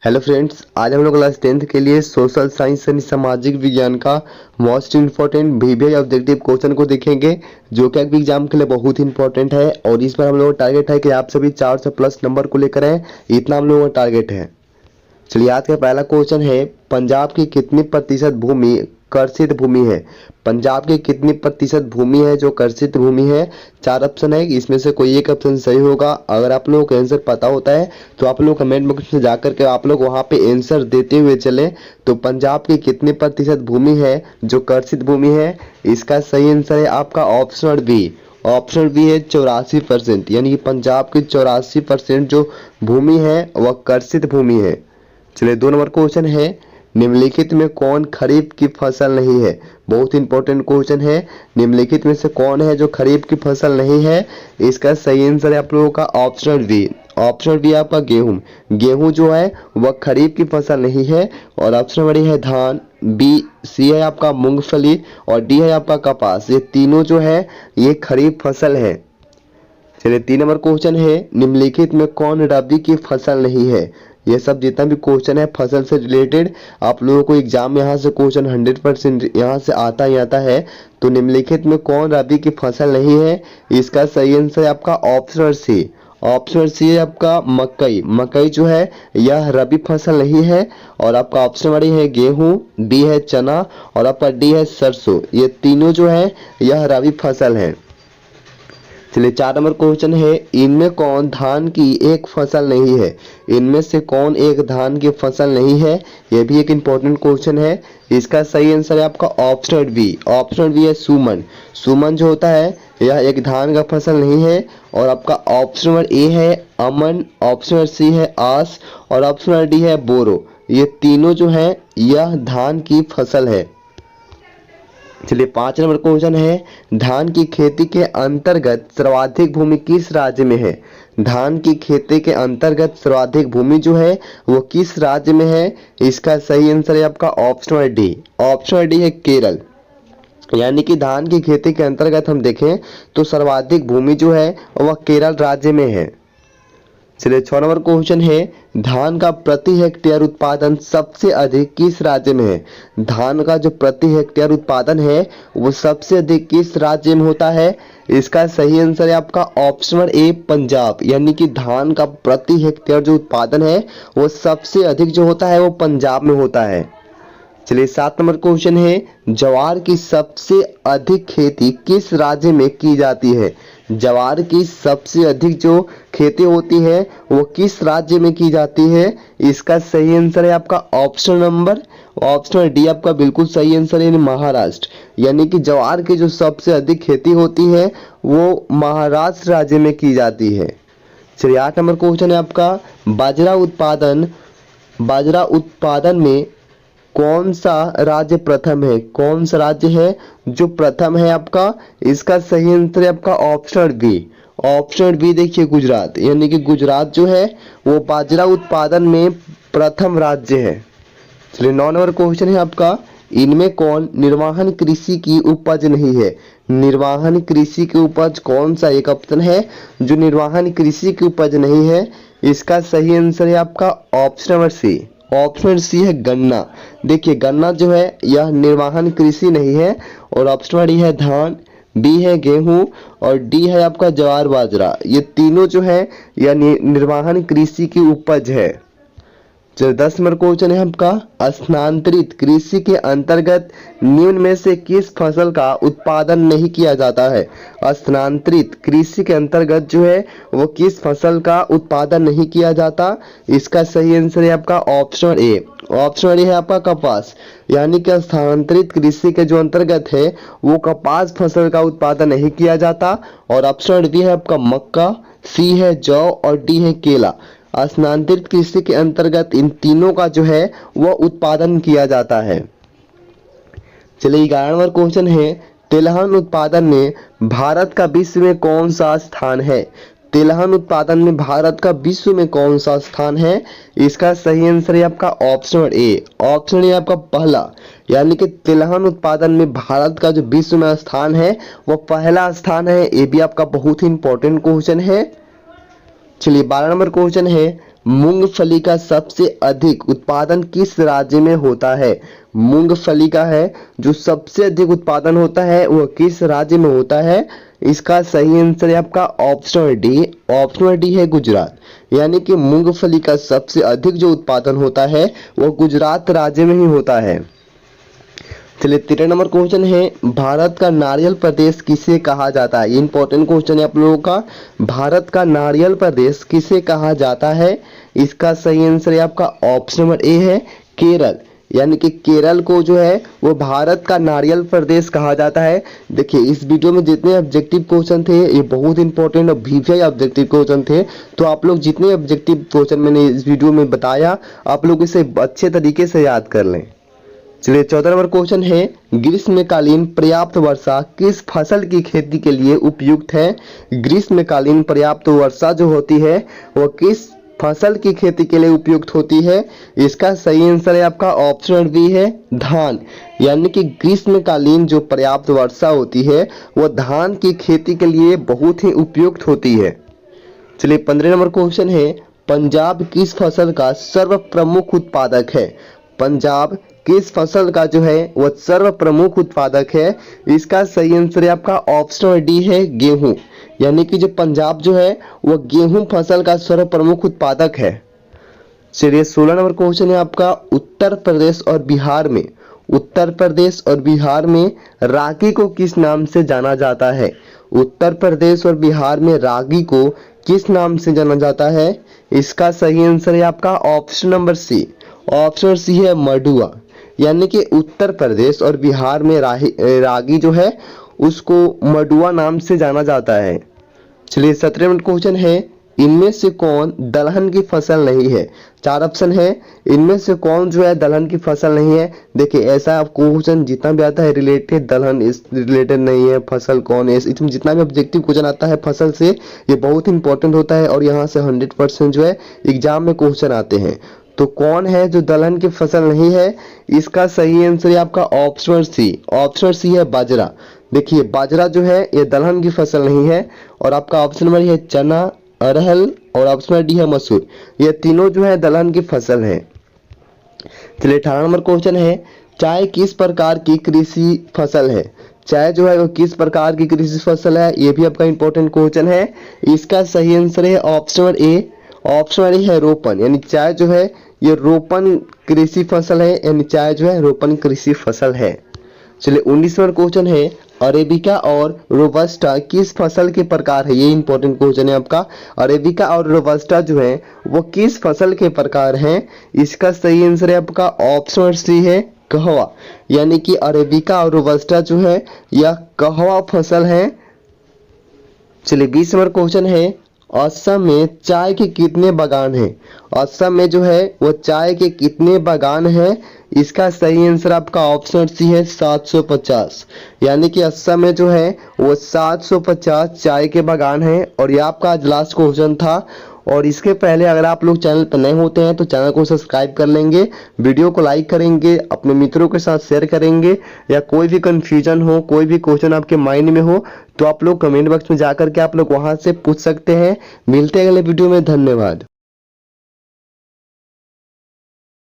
Hello friends, आज हम लोग क्लास 10th के लिए सोशल साइंस यानी सामाजिक विज्ञान का most important VVI objective question को देखेंगे, जो कि एग्जाम के लिए बहुत ही इंपॉर्टेंट है। और इस पर हम लोगों का टारगेट है कि आप सभी 400 प्लस नंबर को लेकर आए, इतना हम लोगों का टारगेट है। चलिए, आज का पहला क्वेश्चन है, पंजाब की कितनी प्रतिशत भूमि कर्षित भूमि है। पंजाब की कितनी प्रतिशत भूमि है जो कर्षित भूमि है। 4 ऑप्शन है, इसमें से कोई एक ऑप्शन सही होगा। अगर आप लोगों को आंसर पता होता है तो आप लोग कमेंट बॉक्स में जाकर के आप लोग वहां पे आंसर देते हुए चले। तो पंजाब की कितनी प्रतिशत भूमि है जो कर्षित भूमि है, इसका सही आंसर है आपका ऑप्शन बी। ऑप्शन बी है 84%, यानी कि पंजाब की 84% जो भूमि है वह कर्षित भूमि है। चलिए, 2 नंबर क्वेश्चन है, निम्नलिखित में कौन खरीफ की फसल नहीं है। बहुत इंपॉर्टेंट क्वेश्चन है, निम्नलिखित में से कौन है जो खरीफ की फसल नहीं है। इसका सही आंसर है आप लोगों का ऑप्शन बी। ऑप्शन बी आपका गेहूं। गेहूं जो है वह खरीफ की फसल नहीं है। और ऑप्शन बी है धान, बी सी है आपका मूंगफली और डी है आपका कपास। ये तीनों जो है ये खरीफ फसल है। चलिए, 3 नंबर क्वेश्चन है, निम्नलिखित में कौन रबी की फसल नहीं है। ये सब जितना भी क्वेश्चन है फसल से रिलेटेड, आप लोगों को एग्जाम में यहाँ से क्वेश्चन 100% यहाँ से आता ही आता है। तो निम्नलिखित में कौन रबी की फसल नहीं है, इसका सही आंसर है आपका ऑप्शन सी। ऑप्शन सी है आपका मकई। मकई जो है यह रबी फसल नहीं है। और आपका ऑप्शन बी है गेहूं, बी है चना और आपका डी है सरसों। ये तीनों जो है यह रबी फसल है। चलिए, 4 नंबर क्वेश्चन है, इनमें कौन धान की एक फसल नहीं है। इनमें से कौन एक धान की फसल नहीं है, यह भी एक इंपॉर्टेंट क्वेश्चन है। इसका सही आंसर है आपका ऑप्शन बी। ऑप्शन बी है सुमन। सुमन जो होता है यह एक धान का फसल नहीं है। और आपका ऑप्शन नंबर ए है अमन, ऑप्शन नंबर सी है आस और ऑप्शन नंबर डी है बोरो। ये तीनों जो है यह धान की फसल है। चलिए, 5 नंबर क्वेश्चन है, धान की खेती के अंतर्गत सर्वाधिक भूमि किस राज्य में है। धान की खेती के अंतर्गत सर्वाधिक भूमि जो है वो किस राज्य में है, इसका सही आंसर है आपका ऑप्शन डी। ऑप्शन डी है केरल। यानी कि धान की खेती के अंतर्गत हम देखें तो सर्वाधिक भूमि जो है वह केरल राज्य में है। चलिए, 6 नंबर क्वेश्चन है, धान का प्रति हेक्टेयर उत्पादन सबसे अधिक किस राज्य में है। धान का जो प्रति हेक्टेयर उत्पादन है वो सबसे अधिक किस राज्य में होता है, इसका सही आंसर है आपका ऑप्शन ए पंजाब। यानी कि धान का प्रति हेक्टेयर जो उत्पादन है वो सबसे अधिक जो होता है वो पंजाब में होता है। चलिए, 7 नंबर क्वेश्चन है, ज्वार की सबसे अधिक खेती किस राज्य में की जाती है। ज्वार की सबसे अधिक जो खेती होती है वो किस राज्य में की जाती है, इसका सही आंसर है आपका ऑप्शन डी। आपका बिल्कुल सही आंसर है महाराष्ट्र। यानी कि ज्वार की जो सबसे अधिक खेती होती है वो महाराष्ट्र राज्य में की जाती है। चलिए, 8 नंबर क्वेश्चन है आपका, बाजरा उत्पादन में कौन सा राज्य प्रथम है। कौन सा राज्य है जो प्रथम है आपका, इसका सही आंसर है आपका ऑप्शन बी। ऑप्शन बी देखिए गुजरात। यानी कि गुजरात जो है वो बाजरा उत्पादन में प्रथम राज्य है। चलिए, 9 नंबर क्वेश्चन है आपका, इनमें कौन निर्वाहन कृषि की उपज नहीं है। निर्वाहन कृषि की उपज कौन सा एक ऑप्शन है जो निर्वाहन कृषि की उपज नहीं है, इसका सही आंसर है आपका option number C. Option C है गन्ना। देखिए, गन्ना जो है यह निर्वाहन कृषि नहीं है। और ऑप्शन डी है धान, बी है गेहूं और डी है आपका ज्वार बाजरा। ये तीनों जो है यह निर्वाहन कृषि की उपज है। चलिए, 10 नंबर क्वेश्चन है आपका, स्थानांतरित कृषि के अंतर्गत निम्न में से किस फसल का उत्पादन नहीं किया जाता है। स्थानांतरित कृषि के अंतर्गत जो है वो किस फसल का उत्पादन नहीं किया जाता, इसका सही आंसर है आपका ऑप्शन ए। ऑप्शन ए है आपका कपास। यानी कि स्थानांतरित कृषि के जो अंतर्गत है वो कपास फसल का उत्पादन नहीं किया जाता। और ऑप्शन बी है आपका मक्का, सी है जौ और डी है केला। स्थानांतरित कृषि के अंतर्गत इन तीनों का जो है वह उत्पादन किया जाता है। चलिए, 11 नंबर क्वेश्चन है, तिलहन उत्पादन में भारत का विश्व में कौन सा स्थान है। तिलहन उत्पादन में भारत का विश्व में कौन सा स्थान है, इसका सही आंसर है आपका ऑप्शन ए। ऑप्शन ए आपका पहला। यानी कि तिलहन उत्पादन में भारत का जो विश्व में स्थान है वह पहला स्थान है। ये भी आपका बहुत ही इंपॉर्टेंट क्वेश्चन है। चलिए, 12 नंबर क्वेश्चन है, मूंगफली का सबसे अधिक उत्पादन किस राज्य में होता है? मूंगफली का है जो सबसे अधिक उत्पादन होता है वह किस राज्य में होता है? इसका सही आंसर है आपका ऑप्शन डी। ऑप्शन डी है गुजरात। यानी कि मूंगफली का सबसे अधिक जो उत्पादन होता है वह गुजरात राज्य में ही होता है। चलिए 13 नंबर क्वेश्चन है, भारत का नारियल प्रदेश किसे कहा जाता है? ये इंपॉर्टेंट क्वेश्चन है आप लोगों का। भारत का नारियल प्रदेश किसे कहा जाता है? इसका सही आंसर है आपका ऑप्शन नंबर ए है केरल। यानी कि केरल को जो है वो भारत का नारियल प्रदेश कहा जाता है। देखिए इस वीडियो में जितने ऑब्जेक्टिव क्वेश्चन थे ये बहुत इंपॉर्टेंट और वीवीआई ऑब्जेक्टिव क्वेश्चन थे, तो आप लोग जितने ऑब्जेक्टिव क्वेश्चन मैंने इस वीडियो में बताया आप लोग इसे अच्छे तरीके से याद कर लें। चलिए 14 नंबर क्वेश्चन है, ग्रीष्मकालीन पर्याप्त वर्षा किस फसल की खेती के लिए उपयुक्त है? ग्रीष्मकालीन पर्याप्त वर्षा जो होती है वो किस फसल की खेती के लिए उपयुक्त होती है? इसका सही आंसर है आपका ऑप्शन बी है धान। यानी कि ग्रीष्मकालीन जो पर्याप्त वर्षा होती है वह धान की खेती के लिए बहुत ही उपयुक्त होती है। चलिए 15 नंबर क्वेश्चन है, पंजाब किस फसल का सर्व प्रमुख उत्पादक है? पंजाब किस फसल का जो है वह सर्व प्रमुख उत्पादक है? इसका सही आंसर है आपका ऑप्शन डी है गेहूं। यानी कि जो पंजाब जो है वह गेहूं फसल का सर्व प्रमुख उत्पादक है। चलिए 16 नंबर क्वेश्चन है आपका, उत्तर प्रदेश और बिहार में रागी को किस नाम से जाना जाता है? उत्तर प्रदेश और बिहार में रागी को किस नाम से जाना जाता है? इसका सही आंसर है आपका option number C. Option C है मडुआ। यानी कि उत्तर प्रदेश और बिहार में रागी जो है उसको मडुआ नाम से जाना जाता है। चलिए 17 नंबर क्वेश्चन है, इनमें से कौन दलहन की फसल नहीं है? 4 ऑप्शन है, इनमें से कौन जो है दलहन की फसल नहीं है? देखिए ऐसा क्वेश्चन जितना भी आता है रिलेटेड दलहन इस रिलेटेड नहीं है, फसल कौन है, इसमें जितना भी ऑब्जेक्टिव क्वेश्चन आता है फसल से ये बहुत इंपॉर्टेंट होता है और यहाँ से 100% जो है एग्जाम में क्वेश्चन आते हैं। तो कौन है जो दलहन की फसल नहीं है? इसका सही आंसर है आपका ऑप्शन सी। ऑप्शन सी है बाजरा। देखिए बाजरा जो है ये दलहन की फसल नहीं है। और आपका ऑप्शन नंबर है चना, अरहल और ऑप्शन डी है मसूर। ये तीनों जो है दलहन की फसल है। चलिए 18 नंबर क्वेश्चन है, चाय किस प्रकार की कृषि फसल है? चाय जो है वो किस प्रकार की कृषि फसल है? ये भी आपका इंपॉर्टेंट क्वेश्चन है। इसका सही आंसर है option number A. Option A है रोपन। यानी चाय जो है ये रोपन कृषि फसल है। यानी चाय जो है रोपन कृषि फसल है। चलिए 19 नंबर क्वेश्चन है, अरेबिका और रोबस्टा किस फसल के प्रकार है? ये इंपॉर्टेंट क्वेश्चन है आपका। अरेबिका और रोबस्टा जो है वो किस फसल के प्रकार हैं? इसका सही आंसर है आपका ऑप्शन सी है कहवा। यानी कि अरेबिका और रोबस्टा जो है यह कहवा फसल है। चलिए 20 नंबर क्वेश्चन है, असम में चाय के कितने बागान हैं? असम में जो है वो चाय के कितने बागान हैं? इसका सही आंसर आपका ऑप्शन सी है 750। यानी कि असम में जो है वो 750 चाय के बागान हैं। और ये आपका आज लास्ट क्वेश्चन था। और इसके पहले अगर आप लोग चैनल पर नए होते हैं तो चैनल को सब्सक्राइब कर लेंगे, वीडियो को लाइक करेंगे, अपने मित्रों के साथ शेयर करेंगे। या कोई भी कंफ्यूजन हो, कोई भी क्वेश्चन आपके माइंड में हो तो आप लोग कमेंट बॉक्स में जाकर के आप लोग वहां से पूछ सकते हैं। मिलते हैं अगले वीडियो में। धन्यवाद।